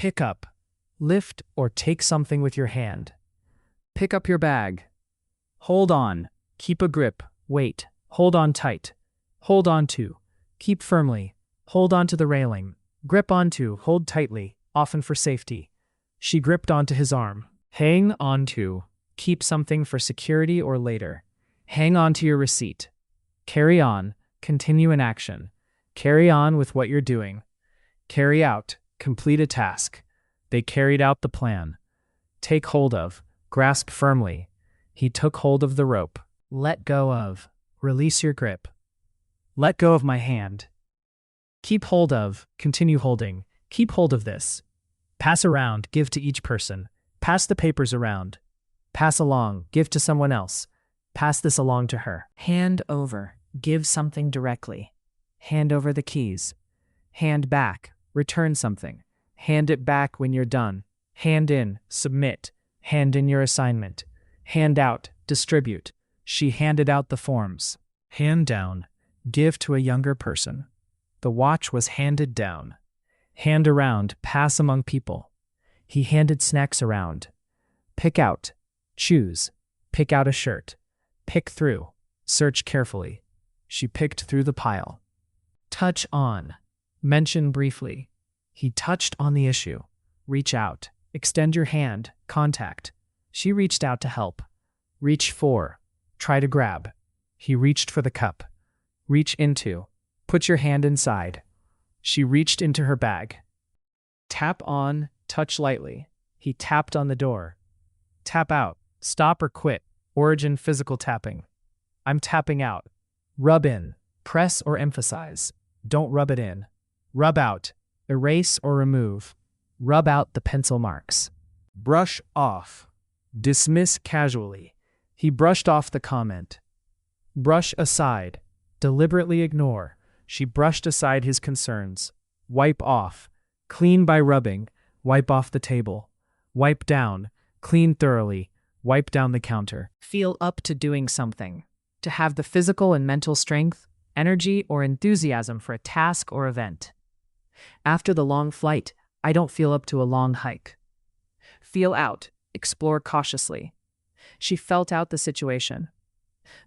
Pick up, lift or take something with your hand. Pick up your bag. Hold on, keep a grip, wait, hold on tight. Hold on to, keep firmly, hold on to the railing. Grip onto, hold tightly, often for safety. She gripped onto his arm. Hang on to, keep something for security or later. Hang on to your receipt. Carry on, continue in action. Carry on with what you're doing. Carry out, complete a task. They carried out the plan. Take hold of, grasp firmly. He took hold of the rope. Let go of, release your grip. Let go of my hand. Keep hold of, continue holding. Keep hold of this. Pass around, give to each person. Pass the papers around. Pass along, give to someone else. Pass this along to her. Hand over, give something directly. Hand over the keys. Hand back, return something. Hand it back when you're done. Hand in, submit. Hand in your assignment. Hand out, distribute. She handed out the forms. Hand down, give to a younger person. The watch was handed down. Hand around, pass among people. He handed snacks around. Pick out, choose. Pick out a shirt. Pick through, search carefully. She picked through the pile. Touch on, mention briefly. He touched on the issue. Reach out, extend your hand, contact. She reached out to help. Reach for, try to grab. He reached for the cup. Reach into, put your hand inside. She reached into her bag. Tap on, touch lightly. He tapped on the door. Tap out, stop or quit. Origin physical tapping. I'm tapping out. Rub in, press or emphasize. Don't rub it in. Rub out, erase or remove. Rub out the pencil marks. Brush off, dismiss casually. He brushed off the comment. Brush aside, deliberately ignore. She brushed aside his concerns. Wipe off, clean by rubbing. Wipe off the table. Wipe down, clean thoroughly. Wipe down the counter. Feel up to doing something. To have the physical and mental strength, energy, or enthusiasm for a task or event. After the long flight, I don't feel up to a long hike. Feel out, explore cautiously. She felt out the situation.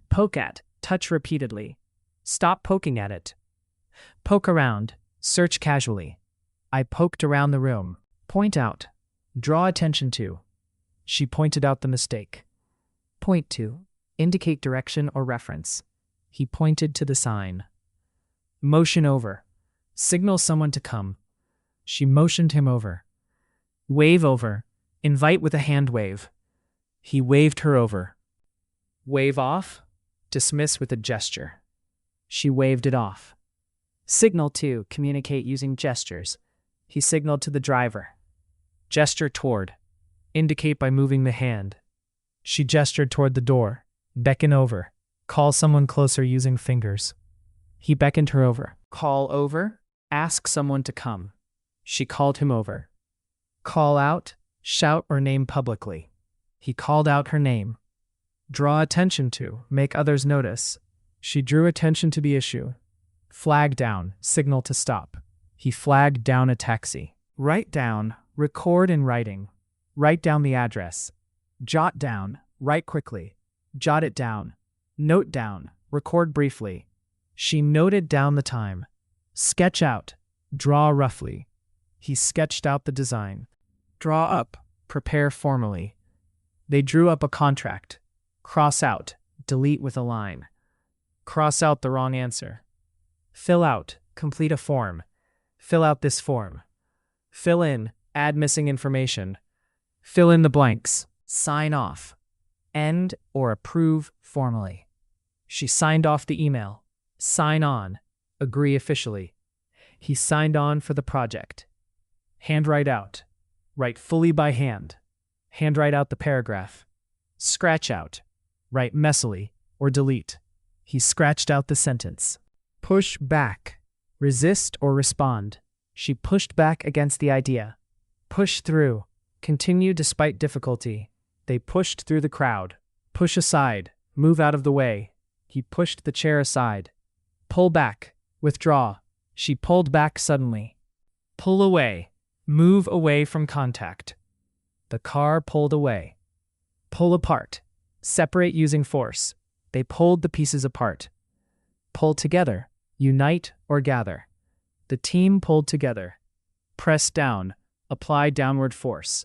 Poke at, touch repeatedly. Stop poking at it. Poke around, search casually. I poked around the room. Point out, draw attention to. She pointed out the mistake. Point to, indicate direction or reference. He pointed to the sign. Motion over, signal someone to come. She motioned him over. Wave over, invite with a hand wave. He waved her over. Wave off, dismiss with a gesture. She waved it off. Signal to, communicate using gestures. He signaled to the driver. Gesture toward, indicate by moving the hand. She gestured toward the door. Beckon over, call someone closer using fingers. He beckoned her over. Call over, ask someone to come. She called him over. Call out, shout or name publicly. He called out her name. Draw attention to, make others notice. She drew attention to the issue. Flag down, signal to stop. He flagged down a taxi. Write down, record in writing. Write down the address. Jot down, write quickly. Jot it down. Note down, record briefly. She noted down the time. Sketch out, draw roughly. He sketched out the design. Draw up, prepare formally. They drew up a contract. Cross out, delete with a line. Cross out the wrong answer. Fill out, complete a form. Fill out this form. Fill in, add missing information. Fill in the blanks. Sign off. End or approve formally. She signed off the email. Sign on. Agree officially. He signed on for the project. Handwrite out. Write fully by hand. Handwrite out the paragraph. Scratch out. Write messily or delete. He scratched out the sentence. Push back. Resist or respond. She pushed back against the idea. Push through. Continue despite difficulty. They pushed through the crowd. Push aside. Move out of the way. He pushed the chair aside. Pull back. Withdraw. She pulled back suddenly. Pull away. Move away from contact. The car pulled away. Pull apart. Separate using force. They pulled the pieces apart. Pull together. Unite or gather. The team pulled together. Press down. Apply downward force.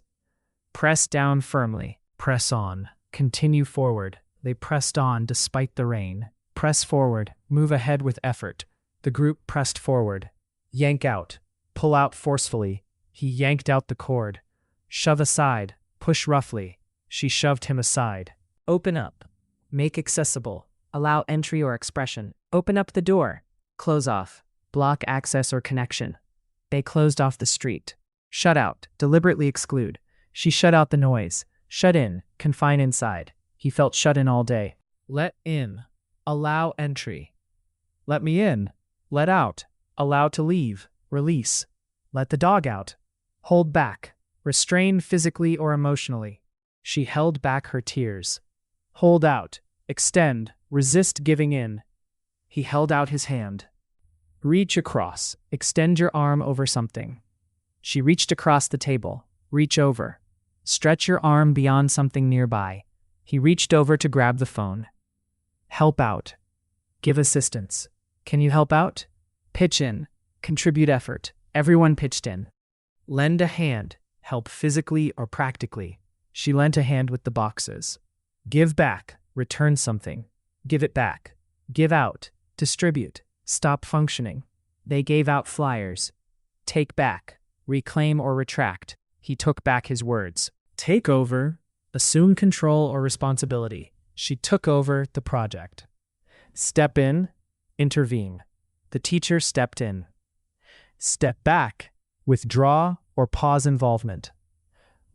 Press down firmly. Press on. Continue forward. They pressed on despite the rain. Press forward. Move ahead with effort. The group pressed forward. Yank out. Pull out forcefully. He yanked out the cord. Shove aside. Push roughly. She shoved him aside. Open up. Make accessible. Allow entry or expression. Open up the door. Close off. Block access or connection. They closed off the street. Shut out. Deliberately exclude. She shut out the noise. Shut in. Confine inside. He felt shut in all day. Let in. Allow entry. Let me in. Let out. Allow to leave. Release. Let the dog out. Hold back. Restrain physically or emotionally. She held back her tears. Hold out. Extend. Resist giving in. He held out his hand. Reach across. Extend your arm over something. She reached across the table. Reach over. Stretch your arm beyond something nearby. He reached over to grab the phone. Help out. Give assistance. Can you help out? Pitch in. Contribute effort. Everyone pitched in. Lend a hand. Help physically or practically. She lent a hand with the boxes. Give back. Return something. Give it back. Give out. Distribute. Stop functioning. They gave out flyers. Take back. Reclaim or retract. He took back his words. Take over. Assume control or responsibility. She took over the project. Step in. Intervene. The teacher stepped in. Step back. Withdraw or pause involvement.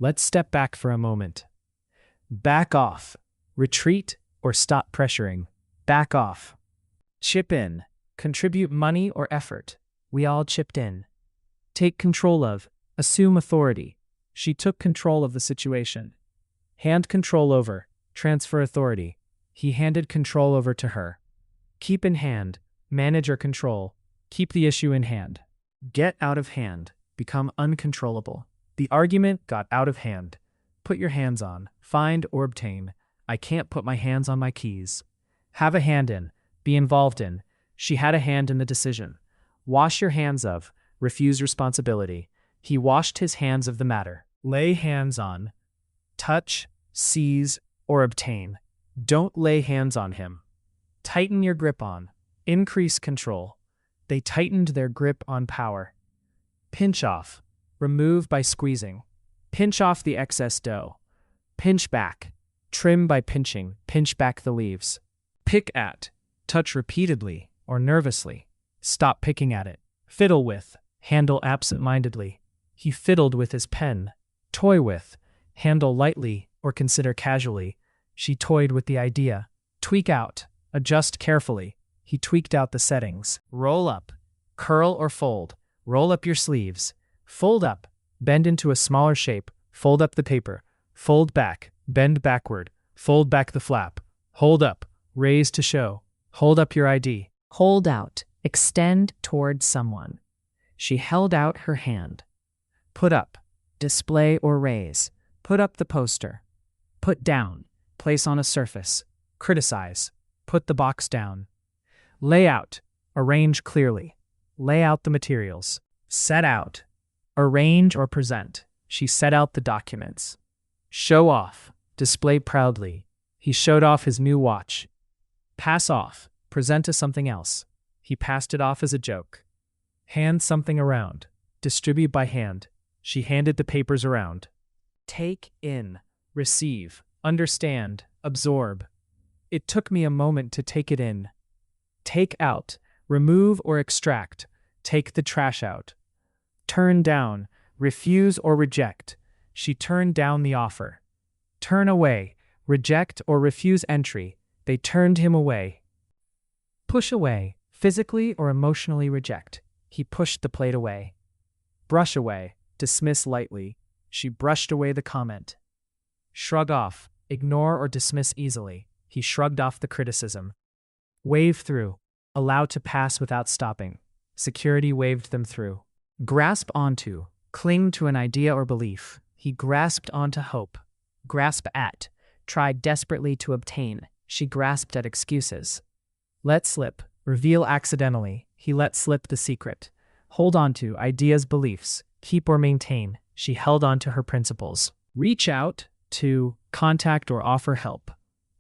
Let's step back for a moment. Back off. Retreat or stop pressuring. Back off. Chip in. Contribute money or effort. We all chipped in. Take control of. Assume authority. She took control of the situation. Hand control over. Transfer authority. He handed control over to her. Keep in hand. Manage or control. Keep the issue in hand. Get out of hand. Become uncontrollable. The argument got out of hand. Put your hands on. Find or obtain. I can't put my hands on my keys. Have a hand in. Be involved in. She had a hand in the decision. Wash your hands of. Refuse responsibility. He washed his hands of the matter. Lay hands on. Touch, seize, or obtain. Don't lay hands on him. Tighten your grip on. Increase control. They tightened their grip on power. Pinch off. Remove by squeezing. Pinch off the excess dough. Pinch back. Trim by pinching. Pinch back the leaves. Pick at. Touch repeatedly or nervously. Stop picking at it. Fiddle with. Handle absent-mindedly. He fiddled with his pen. Toy with. Handle lightly or consider casually. She toyed with the idea. Tweak out. Adjust carefully. He tweaked out the settings. Roll up. Curl or fold. Roll up your sleeves. Fold up. Bend into a smaller shape. Fold up the paper. Fold back. Bend backward. Fold back the flap. Hold up. Raise to show. Hold up your ID. Hold out. Extend towards someone. She held out her hand. Put up. Display or raise. Put up the poster. Put down. Place on a surface. Criticize. Put the box down. Lay out. Arrange clearly. Lay out the materials. Set out. Arrange or present. She set out the documents. Show off. Display proudly. He showed off his new watch. Pass off. Present as something else. He passed it off as a joke. Hand something around. Distribute by hand. She handed the papers around. Take in. Receive. Understand. Absorb. It took me a moment to take it in. Take out. Remove or extract. Take the trash out. Turn down. Refuse or reject. She turned down the offer. Turn away. Reject or refuse entry. They turned him away. Push away. Physically or emotionally reject. He pushed the plate away. Brush away. Dismiss lightly. She brushed away the comment. Shrug off. Ignore or dismiss easily. He shrugged off the criticism. Wave through. Allow to pass without stopping. Security waved them through. Grasp onto. Cling to an idea or belief. He grasped onto hope. Grasp at. Tried desperately to obtain. She grasped at excuses. Let slip. Reveal accidentally. He let slip the secret. Hold on to ideas, beliefs. Keep or maintain. She held on to her principles. Reach out to contact or offer help.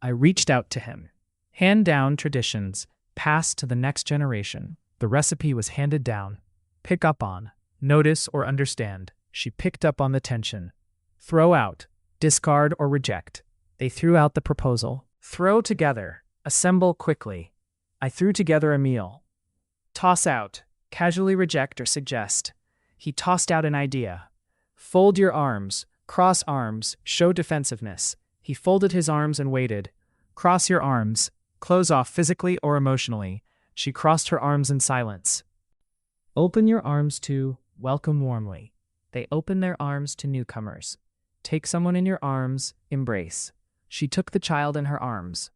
I reached out to him. Hand down traditions. Pass to the next generation. The recipe was handed down. Pick up on. Notice or understand. She picked up on the tension. Throw out. Discard or reject. They threw out the proposal. Throw together. Assemble quickly. I threw together a meal. Toss out. Casually reject or suggest. He tossed out an idea. Fold your arms. Cross arms. Show defensiveness. He folded his arms and waited. Cross your arms. Close off physically or emotionally. She crossed her arms in silence. Open your arms to welcome warmly. They opened their arms to newcomers. Take someone in your arms. Embrace. She took the child in her arms.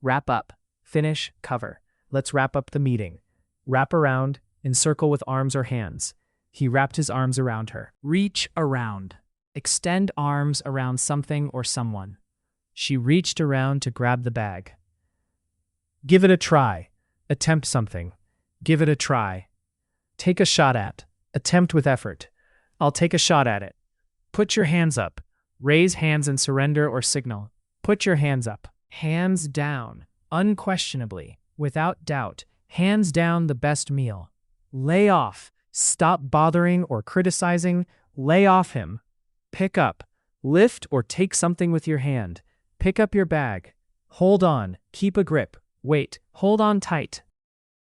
Wrap up. Finish. Cover. Let's wrap up the meeting. Wrap around. Encircle with arms or hands. He wrapped his arms around her. Reach around. Extend arms around something or someone. She reached around to grab the bag. Give it a try. Attempt something. Give it a try. Take a shot at. Attempt with effort. I'll take a shot at it. Put your hands up. Raise hands and surrender or signal. Put your hands up. Hands down. Unquestionably. Without doubt. Hands down the best meal. Lay off. Stop bothering or criticizing. Lay off him. Pick up. Lift or take something with your hand. Pick up your bag. Hold on. Keep a grip. Wait. Hold on tight.